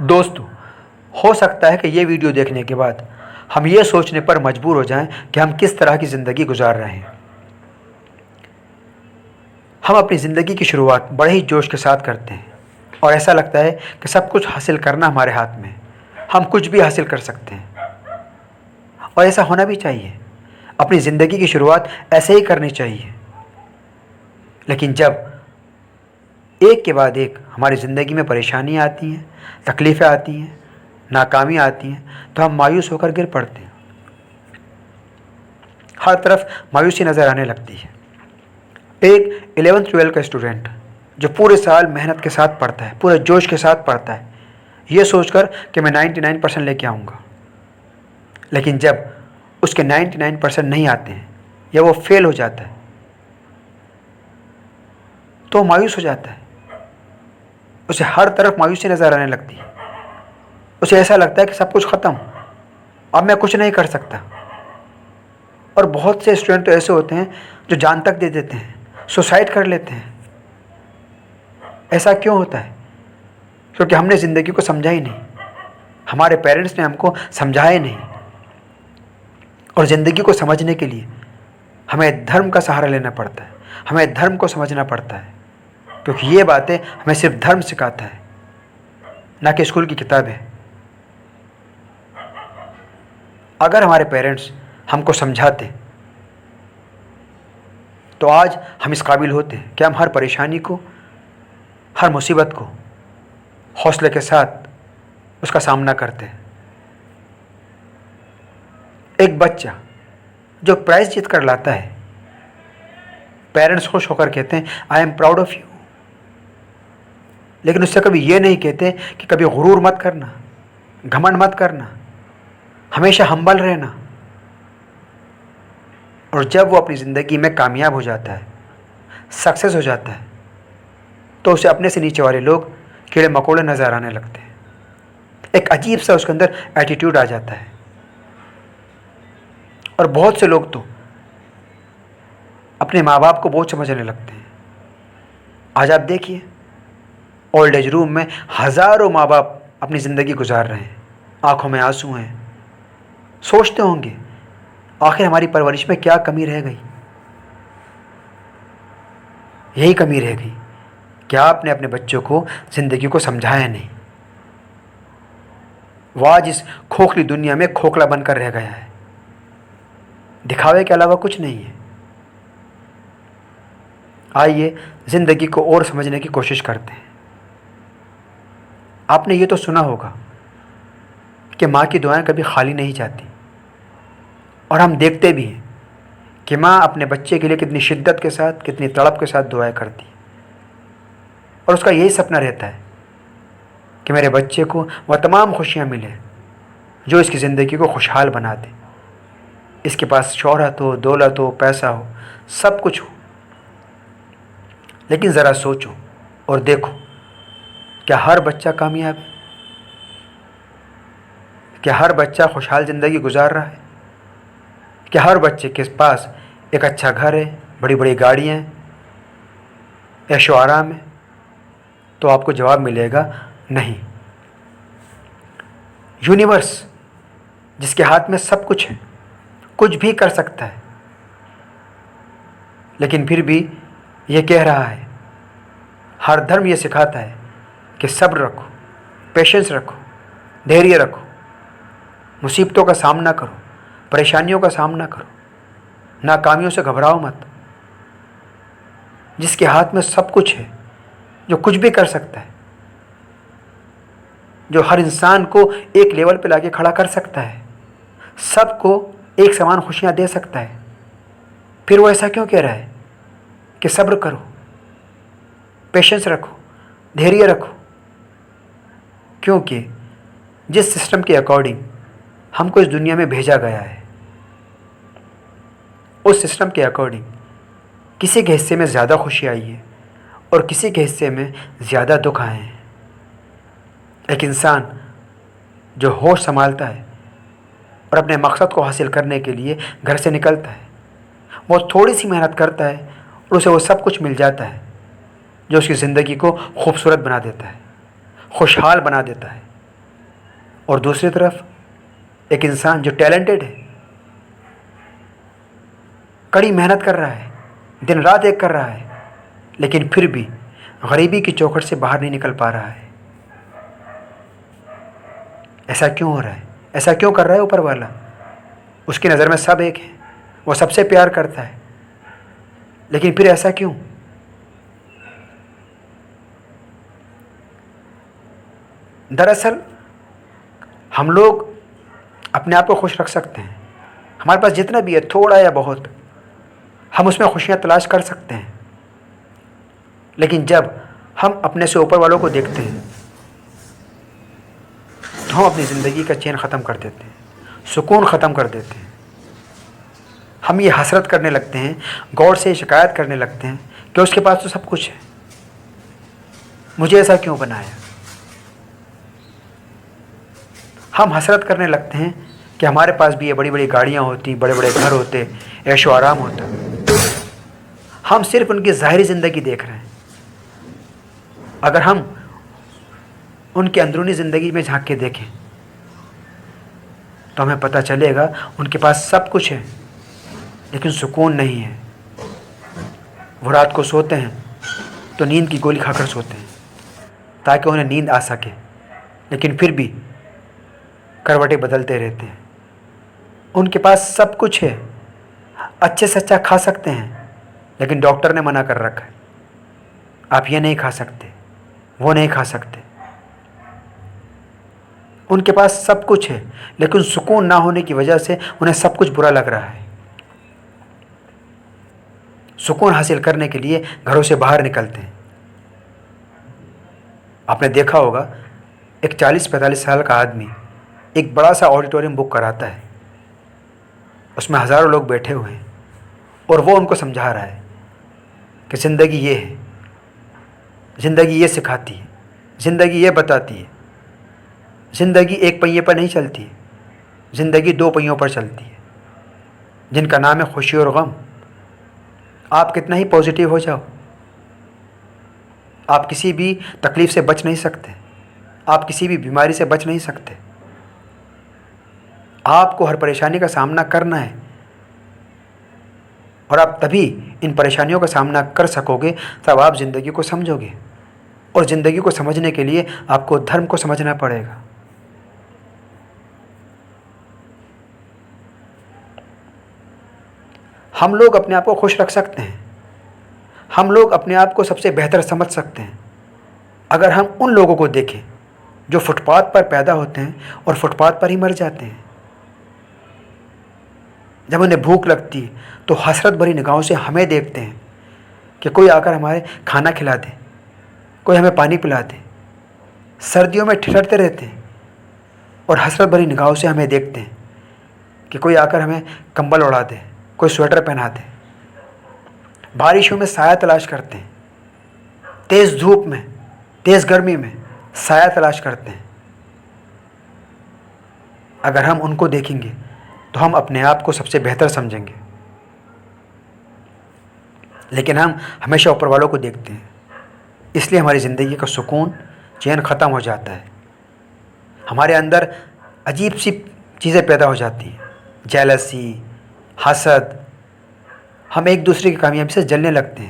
दोस्तों, हो सकता है कि ये वीडियो देखने के बाद हम ये सोचने पर मजबूर हो जाएं कि हम किस तरह की ज़िंदगी गुजार रहे हैं। हम अपनी ज़िंदगी की शुरुआत बड़े ही जोश के साथ करते हैं और ऐसा लगता है कि सब कुछ हासिल करना हमारे हाथ में है। हम कुछ भी हासिल कर सकते हैं और ऐसा होना भी चाहिए। अपनी ज़िंदगी की शुरुआत ऐसे ही करनी चाहिए। लेकिन जब एक के बाद एक हमारी ज़िंदगी में परेशानियाँ आती हैं, तकलीफ़ें आती हैं, नाकामियाँ आती हैं, तो हम मायूस होकर गिर पड़ते हैं। हर तरफ मायूसी नज़र आने लगती है। एक 11th-12 का स्टूडेंट जो पूरे साल मेहनत के साथ पढ़ता है, पूरे जोश के साथ पढ़ता है, ये सोचकर कि मैं 99% लेके आऊँगा, लेकिन जब उसके 99% नहीं आते हैं या वो फेल हो जाता है तो मायूस हो जाता है। उसे हर तरफ मायूसी नज़र आने लगती है। उसे ऐसा लगता है कि सब कुछ ख़त्म, अब मैं कुछ नहीं कर सकता। और बहुत से स्टूडेंट तो ऐसे होते हैं जो जान तक दे देते हैं, सुसाइड कर लेते हैं। ऐसा क्यों होता है? क्योंकि हमने ज़िंदगी को समझा ही नहीं, हमारे पेरेंट्स ने हमको समझाया ही नहीं। और ज़िंदगी को समझने के लिए हमें धर्म का सहारा लेना पड़ता है, हमें धर्म को समझना पड़ता है, क्योंकि ये बातें हमें सिर्फ धर्म सिखाता है, ना कि स्कूल की किताबें। अगर हमारे पेरेंट्स हमको समझाते तो आज हम इस काबिल होते कि हम हर परेशानी को, हर मुसीबत को हौसले के साथ उसका सामना करते हैं। एक बच्चा जो प्राइज़ जीत कर लाता है, पेरेंट्स खुश होकर कहते हैं I am proud of you, लेकिन उससे कभी ये नहीं कहते कि कभी गुरूर मत करना, घमंड मत करना, हमेशा हम्बल रहना। और जब वो अपनी ज़िंदगी में कामयाब हो जाता है, सक्सेस हो जाता है, तो उसे अपने से नीचे वाले लोग कीड़े मकोड़े नज़र आने लगते हैं। एक अजीब सा उसके अंदर एटीट्यूड आ जाता है। और बहुत से लोग तो अपने माँ बाप को बोझ समझने लगते हैं। आज आप देखिए, ओल्ड एज रूम में हज़ारों माँ बाप अपनी ज़िंदगी गुजार रहे हैं, आंखों में आंसू हैं। सोचते होंगे आखिर हमारी परवरिश में क्या कमी रह गई। यही कमी रह गई कि आपने अपने बच्चों को ज़िंदगी को समझाया नहीं। वो आज इस खोखली दुनिया में खोखला बनकर रह गया है, दिखावे के अलावा कुछ नहीं है। आइए ज़िंदगी को और समझने की कोशिश करते हैं। आपने ये तो सुना होगा कि माँ की दुआएं कभी खाली नहीं जाती, और हम देखते भी हैं कि माँ अपने बच्चे के लिए कितनी शिद्दत के साथ, कितनी तड़प के साथ दुआएं करती है। और उसका यही सपना रहता है कि मेरे बच्चे को वह तमाम खुशियाँ मिले जो इसकी ज़िंदगी को खुशहाल बना दे। इसके पास शोहरत हो, दौलत हो, पैसा हो, सब कुछ हो। लेकिन ज़रा सोचो और देखो, क्या हर बच्चा कामयाब है? क्या हर बच्चा खुशहाल ज़िंदगी गुजार रहा है? क्या हर बच्चे के पास एक अच्छा घर है, बड़ी बड़ी गाड़ियाँ हैं, ऐशो आराम है? तो आपको जवाब मिलेगा नहीं। यूनिवर्स जिसके हाथ में सब कुछ है, कुछ भी कर सकता है, लेकिन फिर भी ये कह रहा है, हर धर्म ये सिखाता है कि सब्र रखो, पेशेंस रखो, धैर्य रखो, मुसीबतों का सामना करो, परेशानियों का सामना करो, नाकामियों से घबराओ मत। जिसके हाथ में सब कुछ है, जो कुछ भी कर सकता है, जो हर इंसान को एक लेवल पे लाके खड़ा कर सकता है, सबको एक समान खुशियाँ दे सकता है, फिर वो ऐसा क्यों कह रहा है कि सब्र करो, पेशेंस रखो, धैर्य रखो? क्योंकि जिस सिस्टम के अकॉर्डिंग हमको इस दुनिया में भेजा गया है, उस सिस्टम के अकॉर्डिंग किसी के हिस्से में ज़्यादा खुशी आई है और किसी के हिस्से में ज़्यादा दुख आए हैं। एक इंसान जो होश संभालता है और अपने मकसद को हासिल करने के लिए घर से निकलता है, वो थोड़ी सी मेहनत करता है और उसे वो सब कुछ मिल जाता है जो उसकी ज़िंदगी को खूबसूरत बना देता है, खुशहाल बना देता है। और दूसरी तरफ एक इंसान जो टैलेंटेड है, कड़ी मेहनत कर रहा है, दिन रात एक कर रहा है, लेकिन फिर भी गरीबी की चौखट से बाहर नहीं निकल पा रहा है। ऐसा क्यों हो रहा है? ऐसा क्यों कर रहा है ऊपर वाला? उसकी नज़र में सब एक है, वो सबसे प्यार करता है, लेकिन फिर ऐसा क्यों? दरअसल हम लोग अपने आप को खुश रख सकते हैं। हमारे पास जितना भी है, थोड़ा या बहुत, हम उसमें खुशियाँ तलाश कर सकते हैं। लेकिन जब हम अपने से ऊपर वालों को देखते हैं तो हम अपनी ज़िंदगी का चैन ख़त्म कर देते हैं, सुकून ख़त्म कर देते हैं। हम ये हसरत करने लगते हैं, गौर से शिकायत करने लगते हैं कि उसके पास तो सब कुछ है, मुझे ऐसा क्यों बनाया। हम हसरत करने लगते हैं कि हमारे पास भी ये बड़ी बड़ी गाड़ियाँ होती, बड़े बड़े घर होते, ऐशो आराम होता। हम सिर्फ उनकी ज़ाहिरी ज़िंदगी देख रहे हैं। अगर हम उनकी अंदरूनी ज़िंदगी में झांक के देखें तो हमें पता चलेगा उनके पास सब कुछ है, लेकिन सुकून नहीं है। वो रात को सोते हैं तो नींद की गोली खाकर सोते हैं ताकि उन्हें नींद आ सके, लेकिन फिर भी करवटें बदलते रहते हैं। उनके पास सब कुछ है, अच्छे से अच्छा खा सकते हैं, लेकिन डॉक्टर ने मना कर रखा है, आप ये नहीं खा सकते, वो नहीं खा सकते। उनके पास सब कुछ है, लेकिन सुकून ना होने की वजह से उन्हें सब कुछ बुरा लग रहा है। सुकून हासिल करने के लिए घरों से बाहर निकलते हैं। आपने देखा होगा, एक 40-45 साल का आदमी एक बड़ा सा ऑडिटोरियम बुक कराता है, उसमें हज़ारों लोग बैठे हुए हैं और वो उनको समझा रहा है कि ज़िंदगी ये है, ज़िंदगी ये सिखाती है, ज़िंदगी ये बताती है। ज़िंदगी एक पहिए पर नहीं चलती, ज़िंदगी 2 पहियों पर चलती है, जिनका नाम है खुशी और गम। आप कितना ही पॉजिटिव हो जाओ, आप किसी भी तकलीफ़ से बच नहीं सकते, आप किसी भी बीमारी से बच नहीं सकते। आपको हर परेशानी का सामना करना है, और आप तभी इन परेशानियों का सामना कर सकोगे तब आप ज़िंदगी को समझोगे, और ज़िंदगी को समझने के लिए आपको धर्म को समझना पड़ेगा। हम लोग अपने आप को खुश रख सकते हैं, हम लोग अपने आप को सबसे बेहतर समझ सकते हैं अगर हम उन लोगों को देखें जो फुटपाथ पर पैदा होते हैं और फुटपाथ पर ही मर जाते हैं। जब उन्हें भूख लगती है तो हसरत भरी निगाहों से हमें देखते हैं कि कोई आकर हमारे खाना खिला दे, कोई हमें पानी पिला दे। सर्दियों में ठिठुरते रहते हैं और हसरत भरी निगाहों से हमें देखते हैं कि कोई आकर हमें कंबल ओढ़ा दे, कोई स्वेटर पहना दे। बारिशों में साया तलाश करते हैं, तेज़ धूप में, तेज़ गर्मी में साया तलाश करते हैं। अगर हम उनको देखेंगे तो हम अपने आप को सबसे बेहतर समझेंगे, लेकिन हम हमेशा ऊपर वालों को देखते हैं, इसलिए हमारी ज़िंदगी का सुकून, चैन ख़त्म हो जाता है। हमारे अंदर अजीब सी चीज़ें पैदा हो जाती हैं, जेलसी, हसद। हम एक दूसरे की कामयाबी से जलने लगते हैं।